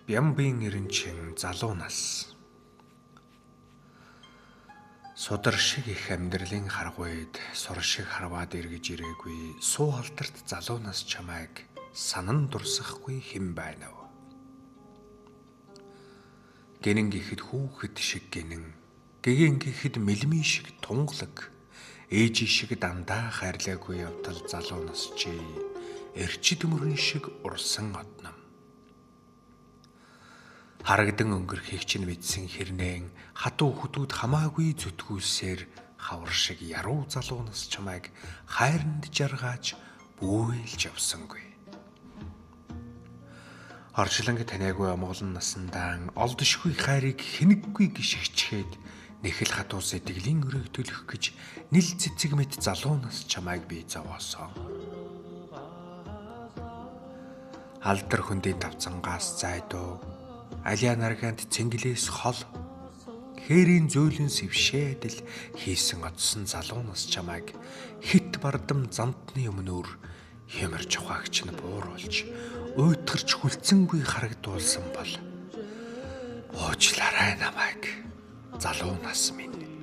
Бямбын эренчин залуу нас. Судар шиг их амьдралын харгуйд сур шиг харваад эргэж ирээгүй суу халдарт залуу нас чамайг санан дурсахгүй хэн байна вэ? Гэнэн гэхэд хүүхэд шиг гэнэн, гэгэн гэхэд мэлмий шиг тунгалаг, ээжи шиг дандаа хайрлаагүй явтал залуу нас чи эрчид мөрөн шиг урсан одном. Харагдан өнгөрхийг чинь мэдсэн хэрнэн хатуу хөтүүд хамаагүй зүтгүүлсээр хавар шиг яруу залуу нас чамайг хайранд жаргааж бүүйлж явсангүй. Орчлонг таниагүй амгалан насандаа олдошгүй хайрыг хэнэггүй гიშгчгээд нэхэл хатуу сэтгэлийн өрөөг төлөх гэж нил цэцэг мэт залуу нас чамайг бий зовоосоо. Алдар хөндийн тавцангаас зайдуу Алиа наргант цэнгэлээс хол хээрийн зөөлөн сэвшээд л хийсэн одсон залуу нас чамайг хит бардам замтны өмнөр хямарч ухаагч нь бууруулж уйтгарч хүлцэнгүй харагдуулсан бол уучлаарай намайг залуу нас минь.